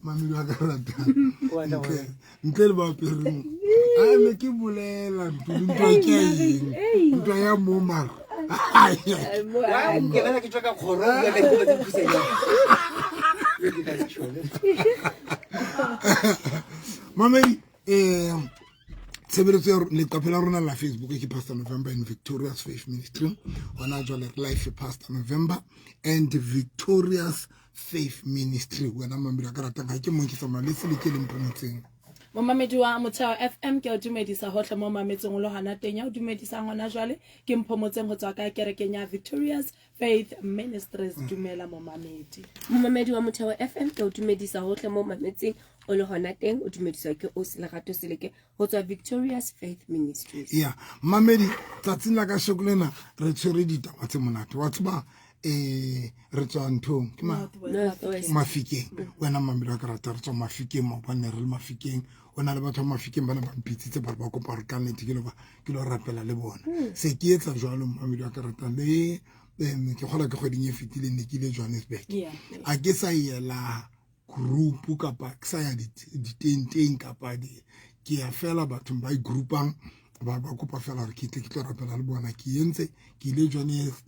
Mami wa ka rata ntle le ba pereng a me ke bolela ntwa ke eng ntwa ya mo mara wa ke bana ke tsoka khoro ya le go di khusenya Mamedi tshebeletso le kapela rona la Facebook ke Pastor November in Victorious Faith Ministry ona jwale life Pastor November and Victorious Faith Ministry wena mamedi ka rata ga ke mo ke tsama le se le ke le mpontseng mo mamedi wa Motheo FM ke o dumedisa hohle mo mametseng lo hana teng ya o dumedisa ngwana jwale ke mphomotseng go tswa ka kerekeng ya Victorious Faith Ministries dumela mo mamedi wa Motheo FM ke o dumedisa hohle mo mametseng o le hona teng o dumedisa ke o se lerato seleke go tswa Victorious Faith Ministries yeah mamedi tsatsing la ka shekolena re tshwere ditaba tse monate wa tseba re tswa nthong ke Mafikeng wena mamedi wa ka rata re tswa Mafikeng mo bana re le Mafikeng ona le batho ba Mafikeng bana ba mpitsitse ba kopa re ka nnete ke lo rapela le bona se ke etsa jwalo mamedi wa ka rata le ke gola ke kgweding e fetile ne ke le Johannesburg a ke sa yela group kapa ke sa ya ditenteng kapa ke ya fela batho ba groupang ba kopa fela re ke tlo rapela le bona ke yentse ke ile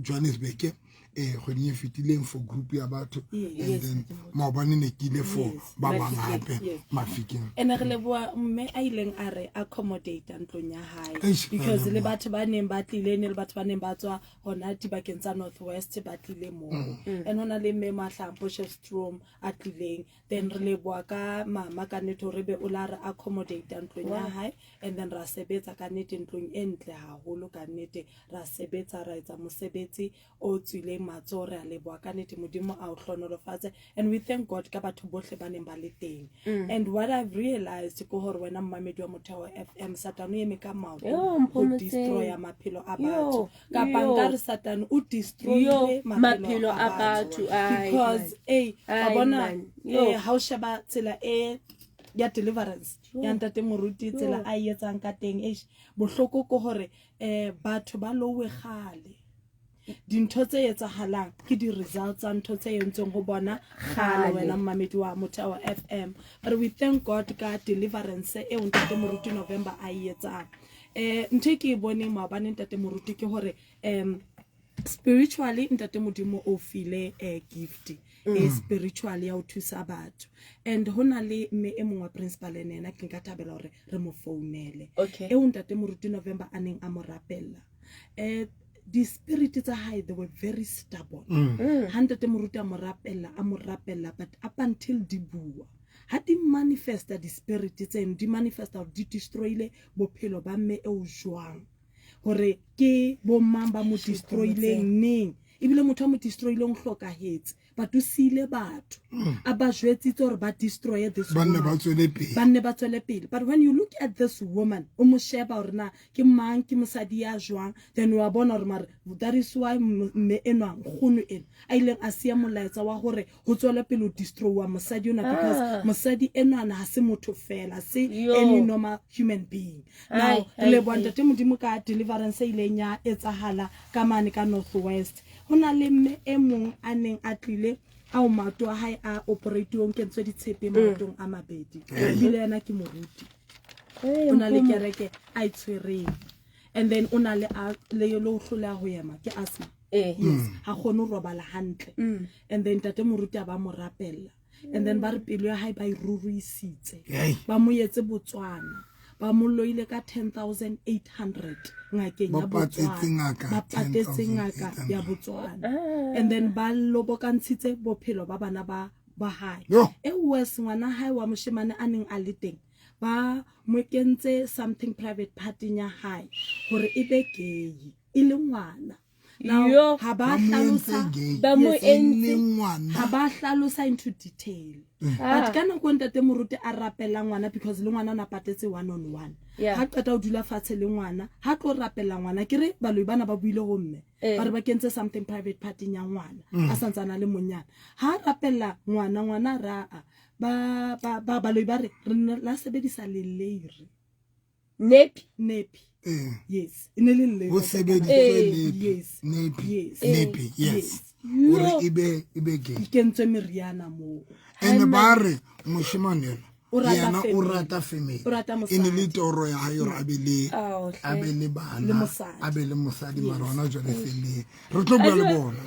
Johannesburg kgweding e fetileng for group ya batho and then maobane ne ke ile for ba bang hape Mafikeng ene re le bua mme a ileng a re accommodate ntlong ya hae because le batho ba neng ba tlile ne le batho ba neng ba tswa hona dibakeng tsa Northwest ba tlile mo and hona le mme Mahlampo Shestrom a tlileng then re le bua ka mama ka neto re be o la re accommodate ntlong ya hae and then ra sebetsa ka nete ntlong e ntle haholo ka nete ra sebetsa ra etsa mosebetsi o tswile matsore a le bua ka nete modimo a o hlonolofatse and we thank God ka batho bohle ba neng ba le teng and what I've realized ko hore wena mmamedi wa Motheo FM Satan o eme ka maoto o destroy maphelo a batho ka panga re Satan o destroy maphelo a batho because ba bona ha o sheba tsela ya deliverance ya ntate moruti tsela a etsang ka teng bohloko ko hore batho ba lowe gale dintho tse etsahalang ke di results tsa ntho tse yentseng go bona gale wena mmamedi wa Motheo FM but we thank God ka deliverance e ntate moruti November a etsang nthe ke bone maobane ntate moruti ke hore spiritually ntate modimo o file a gift spiritually ya o thusa batho and hona le me e mongwa principal ena ke nka thabela hore re mo founele ntate moruti November a neng a mo rapella the spirit tsa high they were very stubborn ntate moruti a mo rapella but up until di bua ha di manifesta the spirit tseno di manifesta di destroyile bophelo ba me e o jwang hore ke bo mamba mo destroyileng neng ibile motho mo destroyileng hlokahetse but o sile batho aba jwetsitse hore ba destroy this banne ba tswele pele but when you look at this woman o mo sheba hore na ke mang ke mosadi ya jwang then wa bona hore that is why me enwang khono ena a ileng a sia molaetsa wa hore go tswela pele o destroy wa mosadi ona because mosadi enwana ha se motho fela se any normal human being now le bonta te modimo ka deliverance ileng ya etsahala ka mane ka Northwest hona le mme e mong a neng a tlile a o mato a hae a operate ke ntse ditshepe matong a mabedi bile yana ke moruti ona le kereke a itshwereng and then ona le lo hlola ho yema ke asma yes ha khone robala hantle and then tate moruti a ba mo rapella and then ba re pelo ya hae ba iruruisitse ba mo yetse Botswana ba molloile ka 10,800 ngakeng ya Botswana ba patetse ngaka ya Botswana and then ba lobokantshitse bophelo ba bana ba hae wes ngwana hae wa moshemane a neng a le teng ba mo kentse something private party nya hae hore e be gay e le ngwana now ha ba hlalosa ba mo ha ba hlalosa into detail but kana go ntate moruti a rapela ngwana because le ngwana na patetse 1-on-1 ha qeta o dula fatshe le ngwana ha tlo rapela ngwana ke re baloi bana ba buile go mme ba re ba kentse something private party nya ngwana a santsana le monyana ha rapela ngwana ra ba baloi ba re la sebedisa le leire nepi yes in a little nepi yes ore ebe gay ke ntse meriana mo ene ba re moshimane O rata yena o family. rata family O rata e ne le mosadi. toro ya hae gore Oh, a be le Le bana mosadi. a be le mosadi mara ona jwale fele re tlo bua le bona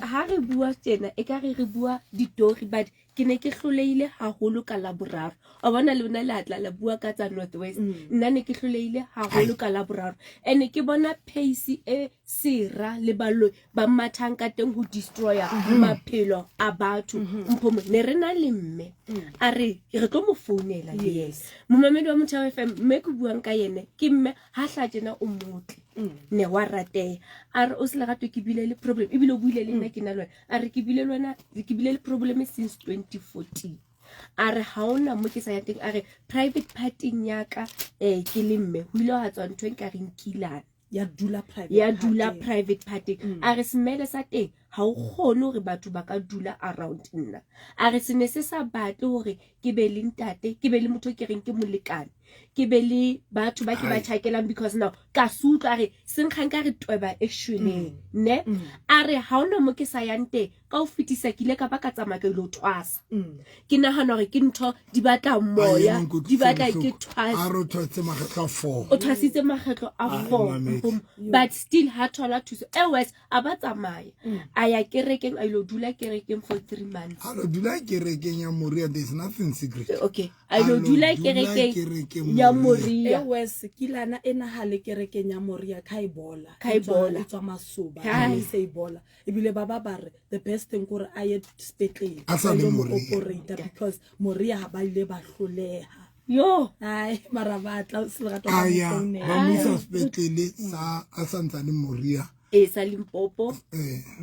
ha re bua tjena e ka re bua ditori but ke ne ke hloleile haholo ka laboraro o bona le bona le atla la bua ka tsa Northwest nna ne ke hloleile haholo ka laboraro ene ke bona pace e sera le ballo ba mathang ka teng ho destroya maphelo a batho mphomo ne re na le mme a re tlo mo founela yes mo mamedi wa Motjha FM mme ke buang ka yene ke mme ha hla tjena o motle ne wa rateha a re o se le gato ke bile le problem e bile o buile le nna ke na le wena a re ke bile le problem since 2014 a re ha ona mo ke sa ya teng a re private party ya ka ke le mme ho ile ha tswa ntho e ka reng kilana ya dula private party a re semele sa teng ha o kgone hore batho ba ka dula around nna a re sene se sa batle hore ke be le ntate ke be le motho ke reng ke molekane ke be le batho ba ke ba thakelang because now ka sutla a re senkgang ka re tweba e shweleng ne a re ha ona mo ke sa yang teng ka o fetisa ke ile ka ba ka tsamaya ke lo twasa ke nahana hore ke ntho di batla moya di batla ke twasa a re thotse magetlo 4 o thwasitse magetlo a 4 but still ha thola thuso wes a ba tsamaya a ya kerekeng a ilo dula kerekeng for 3 months a lo dula kerekeng ya Moria there's nothing secret okay a ilo dula kerekeng ya Moria wes kilana ena hale kerekeng ya Moria kaibola tswa masoba se ibola ebile baba bare the best thing gore a ye spetlele a sa le Moria operator because Moria ha ba ile ba hloleha yo ai mara batla se le gato aya ba mo isa spetlele sa a santsane Moria sa Limpopo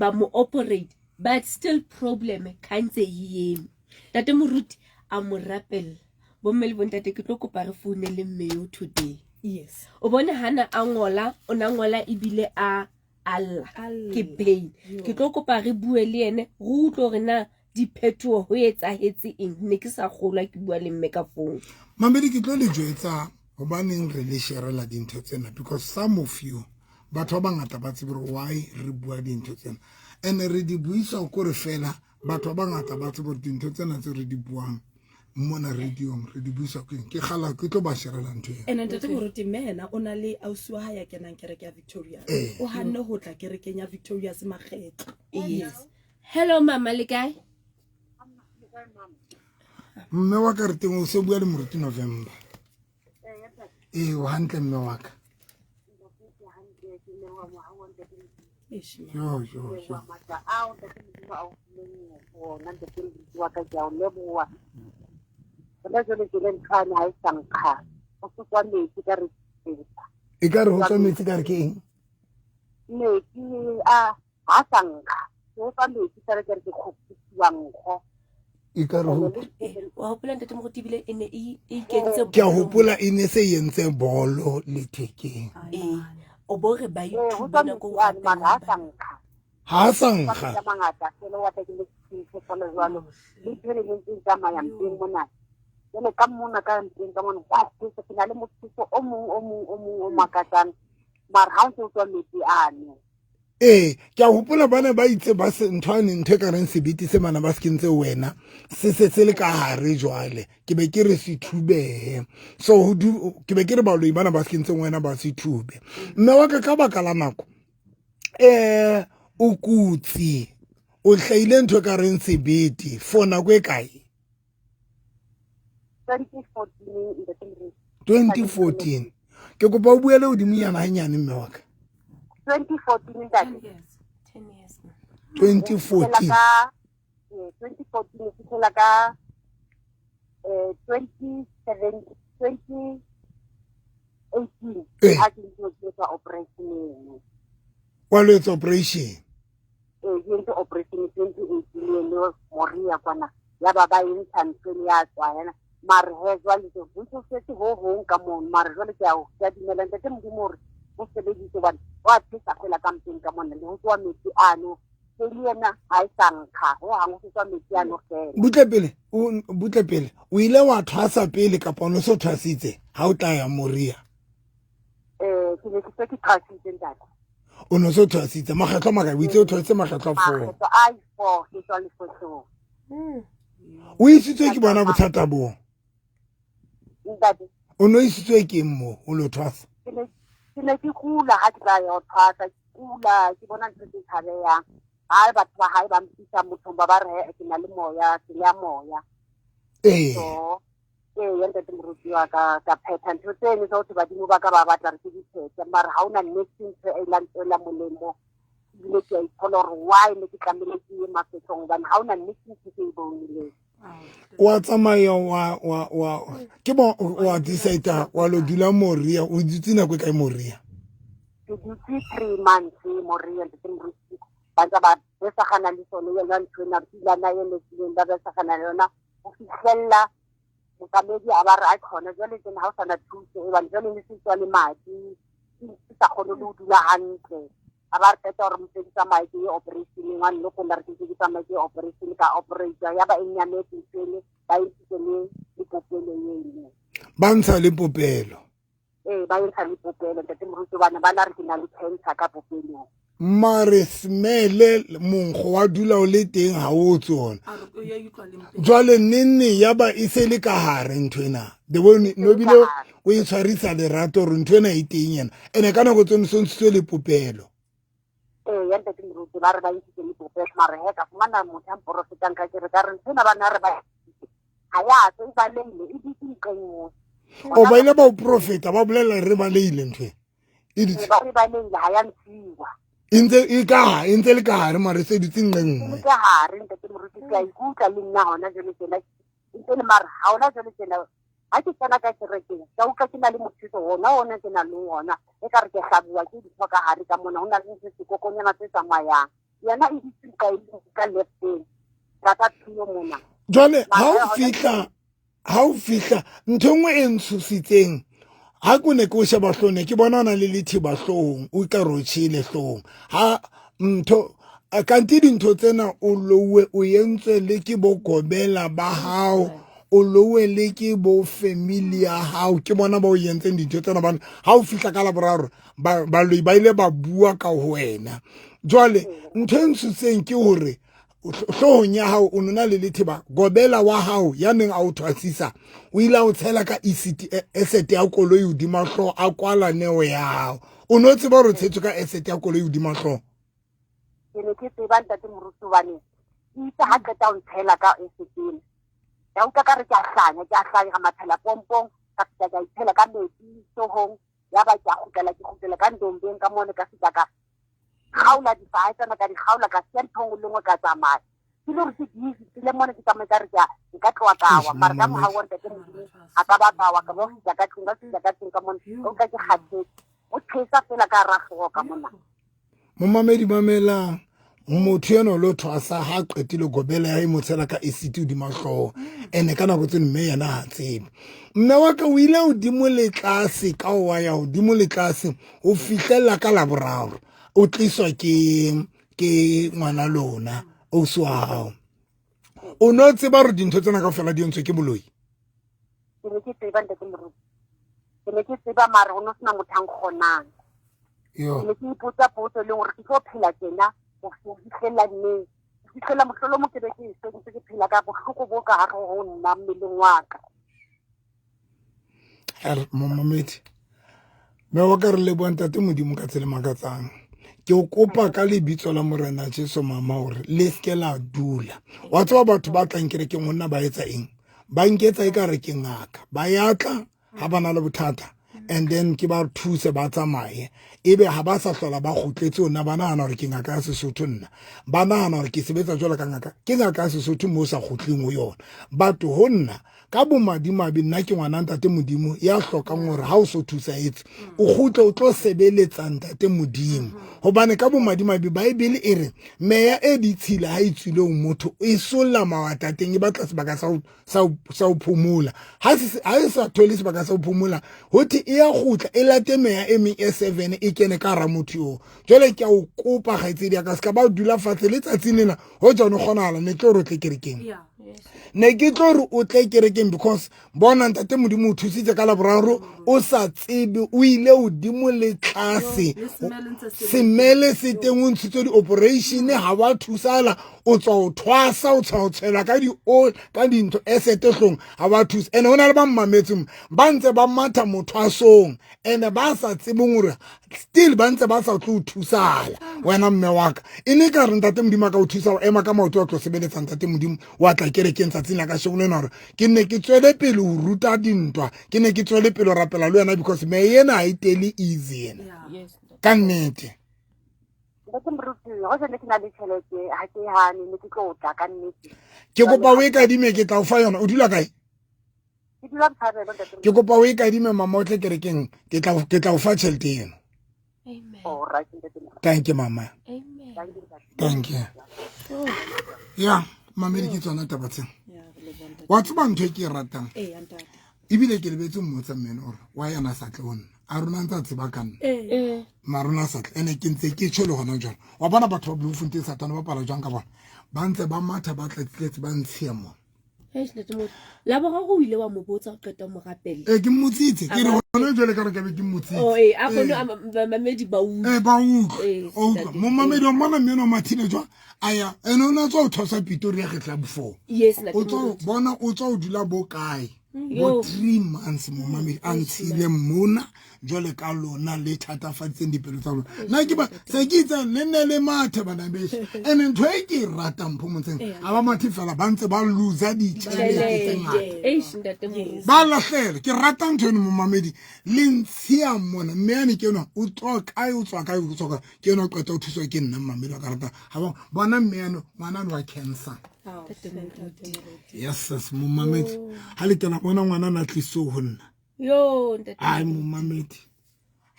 ba mo operate but still problem kantse yemi tate moruti a mo rapella bo mmele bo ntate ke tlo kopa re foune le mmeo today yes o bone hana a ngola ona ngola ebile a alla ke pain ke tlo kopa re bue le ene re utlo re na diphetho ho etsahetse eng ne ke sa kgolwa ke bua le mme ka phone mamedi ke tlo le jwetsa hobaneng re le sharela dintho tsena because some of you batho ba bangata ba tsebe why re bua dintho tsena ene re di buisa go re fela batho ba bangata ba tsebe dintho tsena tse re di buang mona radio re di buisa ke gala ke tlo ba sharela ntho ene ntate moruti mena o na le ausi wa ha ya kenang kereke ya Victoria o hanne ho tla kerekeng ya Victoria se makgetlo yes hello mama le kae mme wa ka re teng o se bua le moruti November o hantle mme wa ka yo e ka re ho tswa metsi ka re ke eng e ka re wa hopola ntate mo gotibile ene e ikentse ke a hopola ene se yentse bolo le thekeng o bo re ba ithuba go ha sankga ka mona ka nteng ka mona wa se ke na le mothuso o mong makatsang mara ha o tswa metsi ane ke a hopola bana ba itse ba se nthwane nthe ka reng sebiti se mana ba skintse wena se le ka hare jwale ke be ke re se thubehe so ke be ke re baloi bana ba skintse wena ba se thube mme wa ka baka la nako o kutsi o hlaile ntho ka reng sebiti for nako e kae 2014 ke kopa o buele o dimonyana hanyane mme wa ka 2014 2014 fihlela ka 2018 ha ke ntse operation wa lo etsa operation into operation 2018 le Moria kwana ya baba intantsheni ya tswana mara he jwale ke butse se ho ka mo mara jwale ke ya dimela ntate modimo re o sebedise bana wa tsaka fela ka mpeng ka mona le ho tswa metsi ano se le yena ha isankga ho hang ho tswa metsi ano fela butle pele o ile wa thwasa pele ka pono so thwasitse ha o tla ya Moria ke ne ke se ke thwasitse ntate o no so thwasitse makgetlo maka o itse o thwasitse makgetlo 4 makgetlo a 4 ke tswa Lesothong. o isitswe ke bona bothata bo Ntate o no isitswe ke mo o lo thwasa ke ne ke kula ha ke tla yo thwasa kula ke bona ntse ke thabeyang ha batho ba hae ba mpisa motho ba re ke na le moya ke ya moya so yente ke moruti wa ka phetha ntho tsene tso tse badimo ba ka ba batla re ke ditshetse mara ha ona next ntho e la molemo le ke ipolor why le ke tlamele ke mafetong bana ha ona next ntho ke e bonile wa tsamaya wa ke mo wa decide wa lo dula Moria o ditse na go ka Moria ke ditse 3 months Moria ntse moruti ba tsa ba sa gana le sone ya ntho na pila na yene le ba sa gana le yona o fihlella mokamedi a ba re a khona jwale ke ha o sana thuso e bana jwale le setswa le madi ke sa khone le dula hantle a ba re tsa re mfedisa madi e operation ngwa le ko ndare ke tsa madi operation ka operator ya ba enyame tsele ba itse le popelo yene ba ntsha le popelo ba ntsha le popelo ntse moruti bana ba na re ke na le cancer ka popelo mare smele mongo wa dula o le teng ha o tsona jwale nne ya ba isele ka hare nthwena de bone no bile o itshwarisa le rato re nthwena e teng yena ene kana go tsone sontse le popelo ya ntse moruti ba re ba itse le popelo mare he ka fumana motho a profitang ka re ka re nthwena bana re ba ha ya tse ba leile e ditse nqengo o ba ile ba o profeta ba bolela re ba leile ntwe e ditse ba leile ha ya ntsiwa intse le ka hare mare se ditse nngwe ka hare ntse moruti ka ikutlwa le nna hona jole tsela ntse le mara ha ona jole tsela ha ke tsena ka kerekeng ka utlwa ke na le mothuso ona ke na le ona e ka re ke hlabua ke ditho ka hare ka mona hona le se kokonyana tse tsamayang yana e ditse ka lefteng ka ka thulo mona jwale ha o fihla ntho nngwe e ntshositseng ha ko ne ko sheba hlone ke bona na le lethiba hlong o ka rochile hlong ha ntho kanti dintho tsena o lowe o yentswe le ke bokobela ba hao o lowe le ke bo family ya hao ke bona ba o yentseng dintho tsena bana ha o fihla ka la boraro ba ile ba bua ka ho wena jwale ntho e ntshositseng ke hore hlohong ya hao o nona le lethiba gobela wa hao ya neng a o thwasisa o ile o tshela ka esete ya koloi hodima hlo a kwala neo ya hao o no tseba re tshetswe ka esete ya koloi hodima hlo ke ne ke tseba ntate moruti bane itse ha qeta o tshela ka esete ya uka ka re ke a hlanya ga mathela pompong ka feta ka itshela ka metsi sohong ya ba ke a khutela ka ndombeng ka mone ka feta ka khaula di faetsana ka di khaula ka sentong le ngwe ka tsamaya ke le re se di le mone ke tsamaya ka re ka tloa kawa mara ka moha wonte ke a ka ba kawa ka bo fita ka tsinga ka mone o ka ke khatsetse o tshesa fela ka rago ka mona mo mamedi mamela motho eno lo thwasa ha qetile gobela ya imotsela ka esiti di mahlo ene kana go tsene mme yana ha tsebe mme wa ka o ile o dimole tlase ka o wa ya o dimole tlase o fihlela ka la boraro o tliswa ke ngwana lona o swao o no tseba re dintho tsena ka fela di entswe ke boloi ke ne ke tseba ntate moruti ke ne ke tseba mara ono sena motho a nkgonang ke ne ke ipotsa le gore ke tlo phela tjena go fitlhela nne fitlhela mohlolo mo ke be ke se ke phela ka bohloko bo ka hare ho nna mmeleng wa ka mamamedi me wa ka re le bontate modimo ka tsele makatsang ke o kopa ka lebitso la morena Jesu mama hore le ske la dula wa tswa batho ba tlang kere ke monna ba etsa eng ba nketsa e ka re ke ngaka ba yatla ha bana le bothata and then ke ba thuse ba tsamaye ebe ha ba sa hlola ba kgutletse ona bana hana hore ke ngaka ya Sesotho nna bana hana hore ke sebetsa jwalo ka ngaka ke ngaka ya Sesotho mo sa kgutleng ho yona batho ho nna ka bomadimabe nna ke ngwana ntate modimo ya hlokang hore ha o so thusa etse o kgutle o tlo sebeletsa ntate modimo hobane ka bomadimabe Bible e re meya e ditshila ha itswile o motho e solla mawatateng e batla sebaka sa o phumula ha e sa thole sebaka sa o phumula hothi e ya gotla e late meya e meng e 7 e kene ka ra motho yo jole ke a o kopa gaetsedi ya ka ska ba dula fatshe le tsatsing lena ho tsone kgonala ne tlo re tle kerekeng ne ke tlo re o tle kerekeng because bona ntate modimo o thusitse ka laboraro o sa tsebe o ile hodimo le tlase semele se teng o ntshitse di-operation ha wa thusala o tswa o thwasa o tshela ka ka dintho esete hlong ha wa thusa ene ho na le ba mmametseng ba ntse ba matha mothwasong ene ba sa tsebeng hore still ba ntse ba sa tlo thusala wena mme wa ka e ne ka re ntate modimo ka o thusa o ema ka maoto a tlo sebeletsa ntate modimo wa tla kerekeng tsatsing la ka shegolena hore ke ne ke tswele pele ho ruta dintwa ke ne ke tswele pele ho rapela le wena because me yena ha itele easy yena ka nnete ke kopa o e kadime ke tla o fa yona o dula kae ke kopa o e kadime mama o tle kerekeng ke tla o fa tšhelete eno thank you mama thank you ya mamedi ke tsona taba tsena wa tseba ntho e ke e ratang ebile ke lebetse mmotsa mmene ore wa yana sa tle honna a rona ntse a tseba ka nna ma rona sa tle ene ke ntse ke tšho le gona jalo wa bona batho ba bloemfontein satane ba pala jwang ka bona ba ntse ba matha ba tlatletse ba ntshia mona la bo go ile wa mo botsa go qeta mo rapelle ke mmotsitse ke re gona jwale ka re ka be ke mmotsitse a gone mamedi ba ba utlwa mo mamedi wa mona mmeno mathile jwa aya ene o na tswa o thosa Pretoria ge tla before o tswa bona o tswa o dula bo kae bo 3 months mo mamedi a ntshile mona jwale ka lona le thatafatseng dipelo tsa lona nna ke ba se ke itse le nne le mathe bana beso ene ntho e ke ratang phomotseng a ba mathe fela ba ntse ba loser ditšhelete tse ngata ba lahlele ke ratang ntho eno mo mamedi le ntshia mona mme yane ke yona o tswa kae o tswa kae o tswa kae ke yona o qeta o thuswa ke nna mamedi wa ka ratang ga bona mme yane ngwana wa cancer yes mo mamedi ha le tena bona ngwana na tliso ho nna yo ntate ai mo mamedi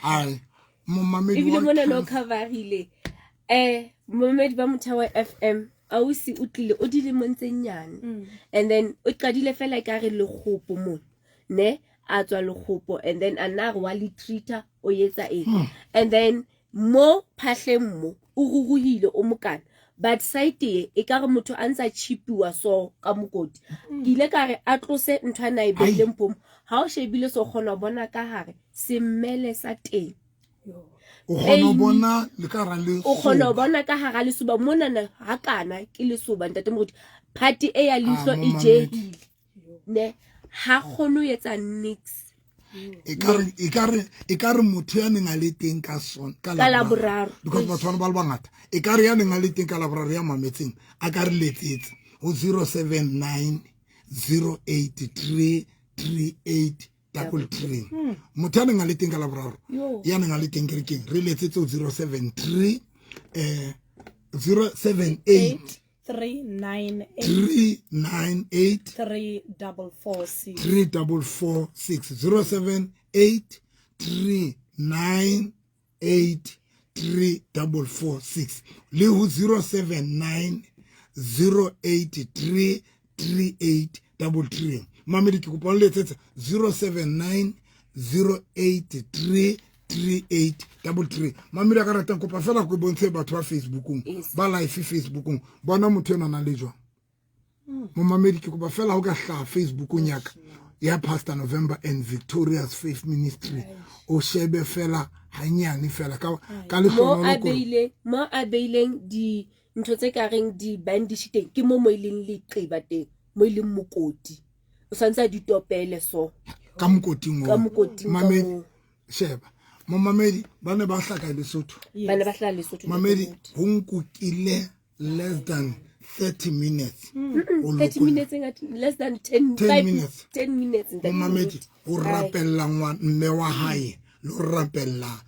ai mo mamedi ibile mona no coverile mamedi ba Mothawa FM ausi o tlile o dile montsenyane and then o qadile fela ka re le khopo mo ne a tswa le khopo and then ana wa le treater o yetsa and then mo phahleng mo o ruruhile o mokana but site e ka re motho a ntsa chipiwa so ka mokoti ile ka re a tlose nthwana e bele mpom ha o shebile so kgona bona ka hare semele sa teng o kgona bona le ka ra le o kgona bona ka hara le suba mona na ha kana ke le suba ntate mokoti party e ya lihlo e jehile ne ha kgone o etsa nix e ka re motho ya neng a le teng ka son ka laboraro because batho ba ba ngata e ka re ya neng a le teng ka laboraro ya mametseng a ka re letsetse o 079 083 3833 motho ya neng a le teng ka laboraro ya neng a le teng kerekeng re letsetse o 073 078 398 3446 078 398 3446 le ho 079 083 3833 mamedi ke kopa letsetse 079 083 3833 mamedi a ka ratang kopa fela go bontshe batho ba Facebookong ba live Facebookong bona motho ena na le jwa mo mamedi ke kopa fela ho ka hla Facebookong ya Pastor November and Victoria's Faith Ministry o shebe fela hanyane fela ka le hlona mo a beileng di ntho tse ka reng di bandage teng ke mo ileng le qiba teng mo ileng mokoti o santsa di topele so ka mokoting mamedi sheba mo mamedi bana ba hlaka Lesotho mamedi ho nkukile less than 30 minutes 30 minutes less than 10 minutes 10 minutes mamedi o rapella mme wa hae lo rapella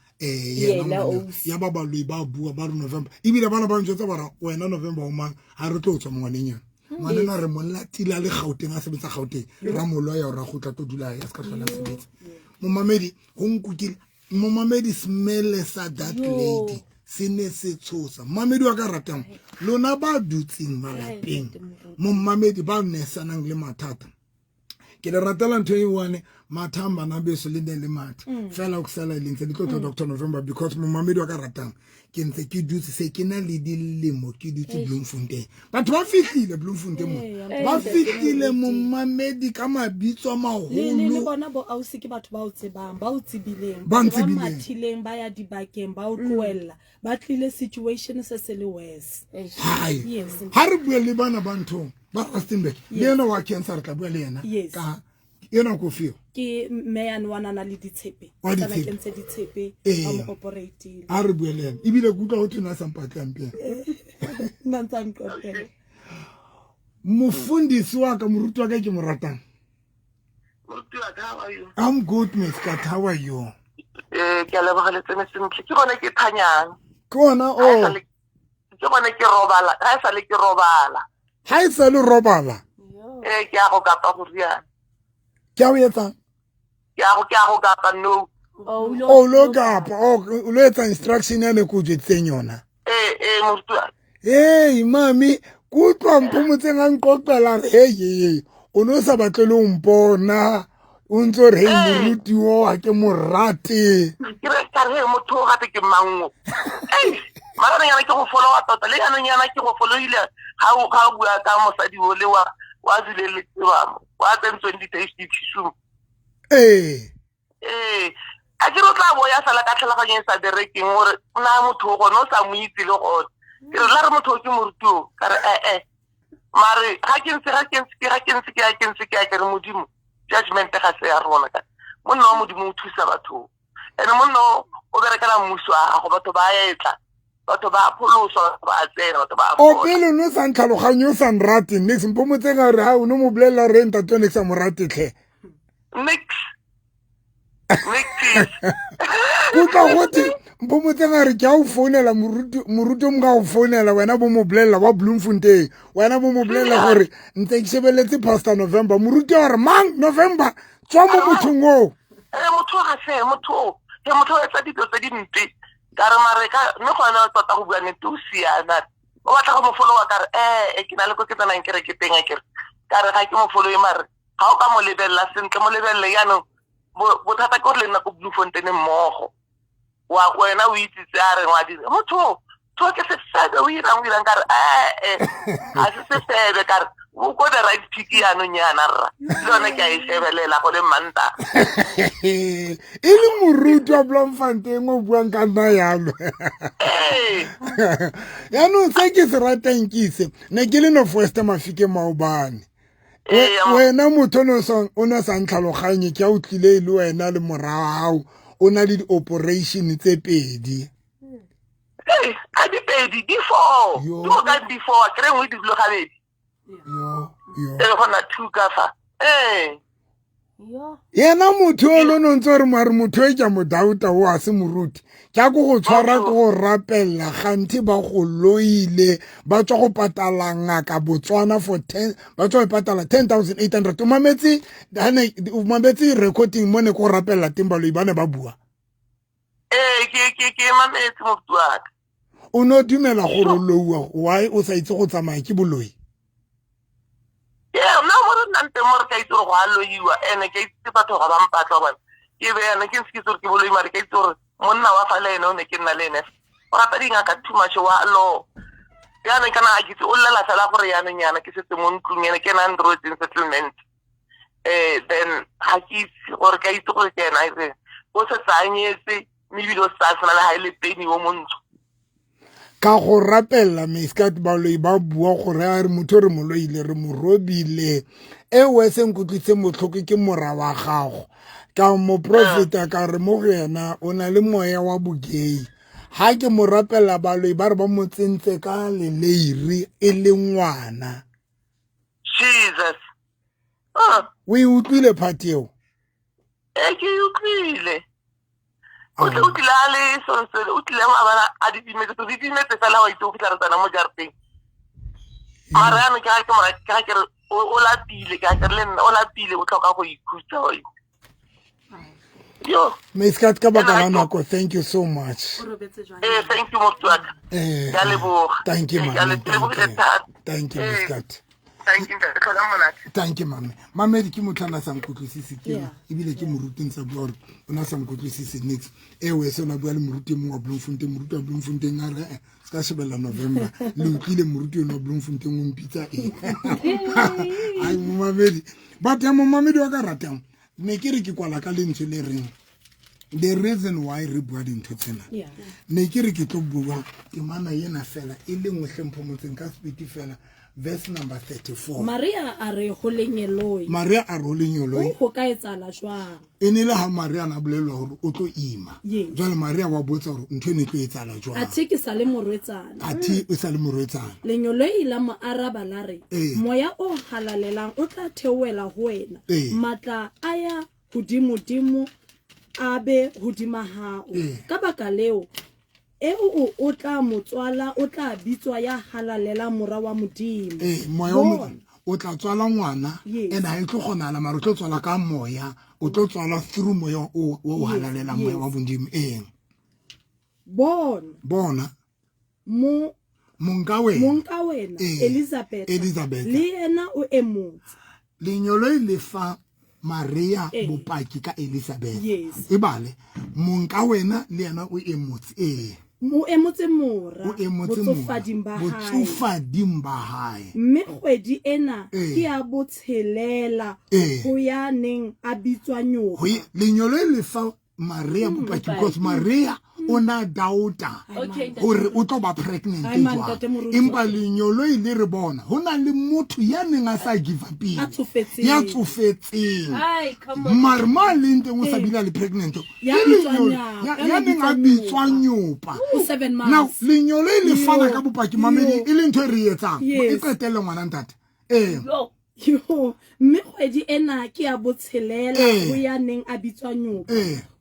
ya ba baloi ba bua ba re November ibile bana ba ntjhetsa bara wena November o mang ha re tlo tswa mongwaneng ngwana na re mollatile le Gauteng a sebetsa Gauteng ra molwa ya ra gotla to dula ya ska hlola sebetsa mo mamedi ho nkukile mo mamedi smell sa that lady sene se tshosa mamedi wa ka ratang lona ba dutsing malapeng mo mamedi ba nesanang le mathata ke le ratela ntho e one mathamba na beso le ne le matha fela o sala le ntse di tlo Dr November because momamedi wa ka ratang ke ntse ke dutse se ke na le dilemo ke dutse Bloemfontein batho ba fihlile Bloemfontein mo ba fihlile momamedi ka mabitso a maholo le bona bo ausi ke batho ba o tsebang ba o tsibileng ba mathileng ba ya dibakeng ba o tloella ba tlile situation se se le worse hai ha re bua le bana ba ntho ba Rustenburg le yena wa cancer ka bua le yena ka yena go fio ke meyan wanana le ditshepe tsana ke ntse ditshepe ba mo operate a re bua le yena ibile go tla go tuna sa mpatlampe nantsa nkopela mufundisi wa ka moruti wa ka ke mo ratang moruti wa ka how are you I'm good Miss Kat how are you ke le ba le tsene sentle ke bona ke thanyang ke ona ke bona ke robala ha sa le ke robala ha e sa le robala ke a go kapa go riana ke a o etsa ke a go kapa no o lo kapa o lo etsa instruction ya ne go jetseng yona moruti mami ku twa mpomotseng a nqoqela hey o no sa batle le mpona o ntse re moruti wo a ke morate ke re ka re motho ga ke mango mara nyana ke go follow tota le nyana ke go follow ile ga bua ka mosadi o le wa zile le tseba wa tsentso ndi taste tshu a ke rotla bo ya sala ka tlhalaganyeng sa bereking gore na motho go no sa mo itse le go ke re la re motho ke moruto ka re mare ga ke ntse ke re modimo judgment ga se ya rona ka monno modimo o thusa batho ene monno o berekela mmuso a go batho ba etla batho ba pholoso ba tsena batho ba o pele no sa ntlhaloganyo sa nrate next mpomotse ga re ha o no mo bolela re nta tone sa morate tle next ka gote mpomotse ga re ke a o founela moruti mo ga o founela wena bo mo bolela wa Bloemfontein wena bo mo bolela gore ntse ke shebeletse Pastor November moruti wa re mang November tswa mo mothong o motho ga se motho etsa dilo tse dinte ka re mare ka mme go ana tota go bua ne tu siana o batla go mo follow ka re ke na le go ke tsana nkere ke teng akere ka re ga ke mo follow mare ga o ka mo lebella sentle mo lebelle yana bothata ke le nna go Bloemfontein mmogo wa wena o itse a re wa di motho to ke se sebe o irang ka re a se sebe ka re o go the right pick ya no nyana rra lona ke a e shebelela go le manta e le moruti wa Bloemfontein o buang ka nna yalo ya no se ke se ratang ke se ne ke le no First Mafike Maobane wena motho o no sa ntlhaloganye ke a o tlile le wena le morao o na le di-operation tse pedi a di pedi di four do ka di four kre ngwe di lo gabedi gona two ka fa yena motho o lo no ntse re mare motho e ke mo dauta o a se moruti ke a go tshwara ke go rapella ganti ba go loile ba tswa go patala ngaka Botswana for 10 ba tswa go patala 10,800 o mametse recording mo ne go rapella timba lo ibane ba bua ke mametse mo bua o no dumela gore lowa why o sa itse go tsamaya ke boloi no more nante more ka itse go a loiwa ene ke itse batho ga ba mpatla bona ke be ene ke se ke boloi mare ke itse gore monna wa fa le ene o ne ke nna le ene o rata dinga ka too much wa lo yana kana a kitse o lela sala gore yana nyana ke setse mo ntlong ene ke na Android settlement then ha ke gore ka itse gore ke na ire o se tsanyetse mebilo sa sana la ile peni wo montsho ka go rapella Meskat baloi ba bua gore a re motho re moloile re mo robile e wese nkutlitse motlhoko ke mora wa gago ka mo profeta ka re mo yena o na le moya wa bogei ha ke mo rapella baloi ba re ba mo tsentse ka le leiri e le ngwana Jesus we utlwile party eo ke utlwile o tlile so o tlile ma bana a di dimetse fela wa itse go fitla re tsana mo jarteng mara yana ke mara ke o la pile ka le nna o la pile o tlhoka go ikhutsa o yo Meskat ka baka la nako thank you so much thank you motho wa ka ya leboga thank you man thank you Meskat thank you tlhola monate thank you mame mamedi ke motlana sa nkutlwisise ke ebile ke moruting sa bua gore ona sa nkutlwisise next ewe se ona bua le moruti mongwe wa Bloemfontein moruti wa Bloemfontein a re ska shebela November le ukile moruti wa Bloemfontein o mpitsa ai mamedi but ya mamedi wa ka ratang ne ke re ke kwala ka lentswe le reng the reason why re bua dintho tsena ne ke re ke tlo bua ke mana yena fela e le ngwe hlempho motseng ka speed fela verse number 34 Maria a re go lenyeloi go ka etsala jwang ene le ha Maria na bolelwa gore o tlo ima jwale Maria wa botsa gore ntho ne tlo etsala jwang ati ke sa le morwetsana lenyoloi la mo araba la re moya o halalelang o tla theoela ho wena matla aya hodimo abe hodima hao ka baka leo o tla motswala o tla bitswa ya halalela mora wa modimo moya o tla tswala ngwana ena ha tlo gonala mara o tlo tswala ka moya o tlo tswala through moya o halalela moya wa modimo bona monka wena Elizabeth le ena o emotse lenyoloi le fa Maria bopaki ka Elizabeth ebale monka wena le ena o emotse mo emotse mora botsofading ba hae mme kgwedi ena ke ya botshelela ho ya neng a bitswa nyoka lenyoloi le fa Maria bopaki because Maria ona daughter gore o tlo ba pregnant empa lenyoloi le re bona hona le motho ya neng a sa give up ya tsofetseng marma le nteng o sa bila le pregnant ya neng a bitswa nyopa now lenyoloi le fana ka bopaki mamedi e le ntho e re etsang e qetelle ngwana ntate mme kgwedi ena ke ya botshelela ho ya neng a bitswa nyoka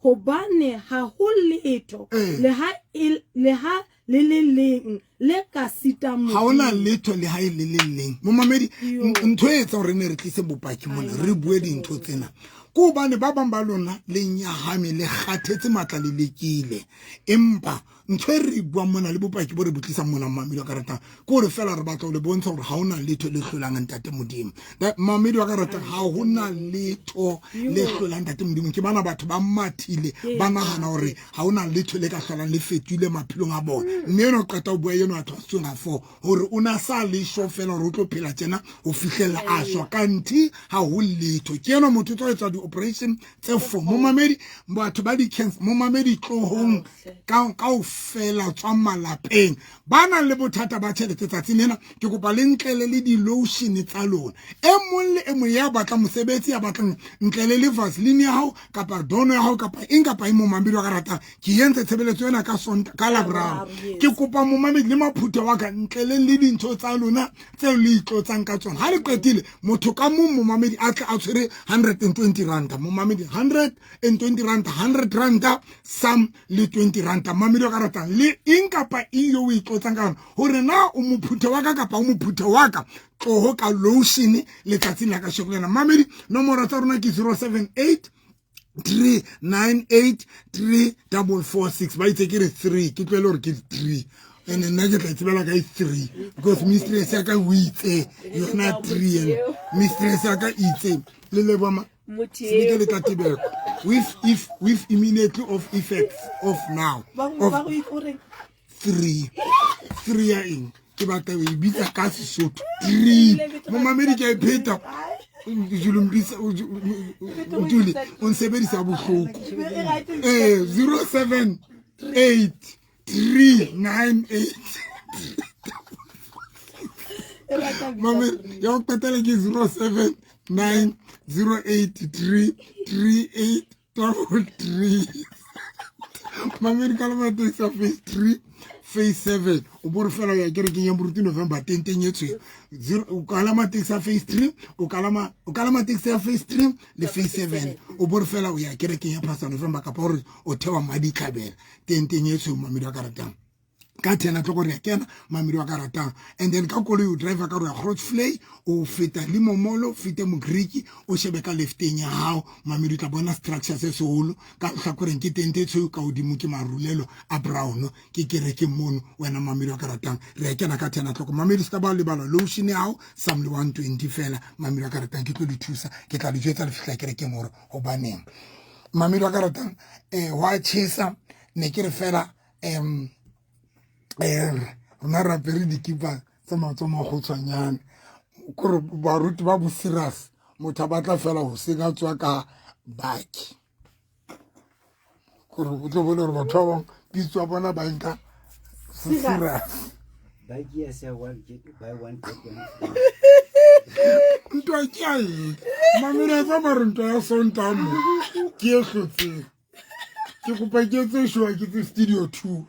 hobane ha ho letho le ha le leng le ka sita mo ha ona letho le ha le leng mo mamedi ntho e etsa gore ne re tlise bopaki mona re bue dintho tsena ko bane ba bang ba lona le nyahame le kgathetse matla le lekile empa ntho e re bua mona le bopaki bo re botlisa mona mamedi wa karata ko re fela re batla le bontsha gore ha ona letho le hlolang ntate modimo mamedi wa karata ha hona letho le hlolang ntate modimo ke bana batho ba mathile ba nagana gore ha ona letho le ka hlolang le fetile maphelong a bona mme no qeta o bua yeno a tswang a fo gore ona sa le sho fela gore o tlo phela tsena o fihlela a shwa kanti ha ho letho ke yena motho tlo etsa di operation tse fo mo mamedi batho ba di cancer mo mamedi tlohong ka fela tswa malapeng bana le bothata ba tšhelete tsatsing lena ke kopa le ntlele le di lotion tsa lona e mong le e mong ya batla mosebetsi ya batlang ntlele le vaseline ya hao kapa dono ya hao kapa eng kapa mo mamedi wa karata ke yentse tshebeletso yena ka sonta ka laboraro ke kopa mo mamedi le maphutho wa ka ntlele le dintho tsa lona tse le itlotsang ka tsona ha le qetile motho ka mo mamedi a tla a tshwere 120 rand mo mamedi 120 rand 100 rand sam le 20 rand mamedi wa karata le inkapa iyo o itlotsang ka hore na o mophutho wa ka kapa o mophutho wa ka tloho ka lotion le tsatsing la ka shokolena mamedi nomoro tsa rona ke 078 398 3446 ba itse ke re 3 ke tlwele hore ke 3 and nna ke tla tsebela ka 3 because mistress ya ka o itse yona 3 and mistress ya ka itse le le boma Sibike le tatibeko with immediately of effects of now of 3 ya eng ke batla o ibitsa ka Sesotho 3 mo mamedi ke ipheta julumbisa utuli on sebedisa bohloko 078 398 mama ya ukuthatela ke 079 083 3833 mamedi kalama taxi phase 3 phase 7 o bore fela ya kere ke ya buruti November 10 nyetswe o kalama taxi phase 3 o kalama taxi phase 3 le phase 7 o bore fela o ya kere ke ya pasa November ka pore o thewa madi khabela 10 nyetswe mamedi wa karatang ka 10 o'clock re kena mamedi wa ka ratang and then ka koloi o driver ka re ya Grootfontein o feta Limomolo fete mo Greek o shebe ka lefteng ya hao mamedi tla bona structure se seholo ka hlakoreng ke tentetso ka odimo ke marulelo a brown ke kereke mono wena mamedi wa ka ratang re kena ka 10 o'clock mamedi sta ba le bala lotion ya hao samle 120 fela mamedi wa ka ratang ke tlo di thusa ke tla le jwetsa le fitla kereke moro ho baneng mamedi wa ka ratang wa chesa ne ke re fela rona ra pere dikipa tsa matsomo go tshwanyana kore baruti ba bo serious motho ba tla fela go senga tswa ka baki kore o tlo bona re batho ba bang pitso bona ba nka serious baki ya se one get buy one get one ntwa ke a e mamela tsa marinto ya sontamo ke e hlotse ke kopa ke tse shwa ke tse studio 2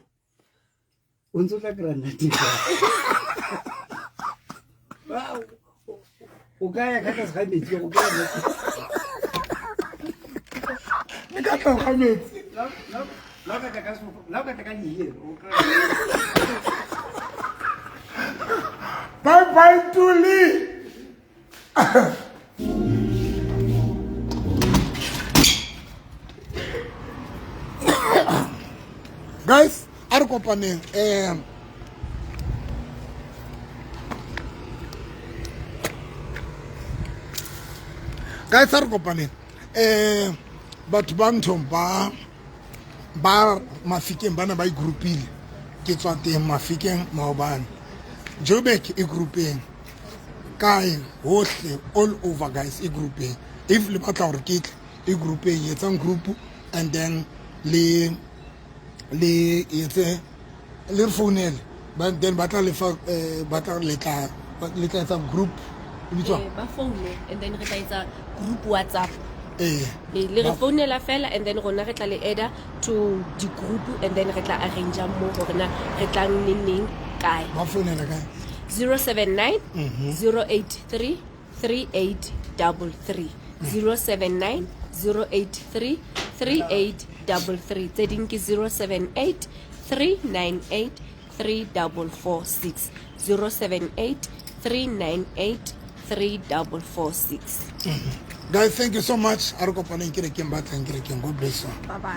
unzo la granati wow ukaya kata sakhameti ukaya ngaka khameti la ka hiye bye bye Tuli guys are kopaneng guys are kopaneng batho ba nthong ba Mafikeng bana ba igroupile ke tswa teng Mafikeng maobane Joburg e groupeng kae hohle all over guys e groupeng if le batla hore ke e groupeng etsang group and then le etse le phonele but then batla le fa batla le tla group ba phone and then re tla etsa group WhatsApp le re phonela fela and then rona re tla le add to the group and then re tla arrange mo hore na re tla neng kae ba phonela kae 079 083 3833 079 083 3833 tse ding ke 078 398 3446 078 398 3446 guys thank you so much are kopaneng ke re ke mbatlang ke re ke God bless you bye bye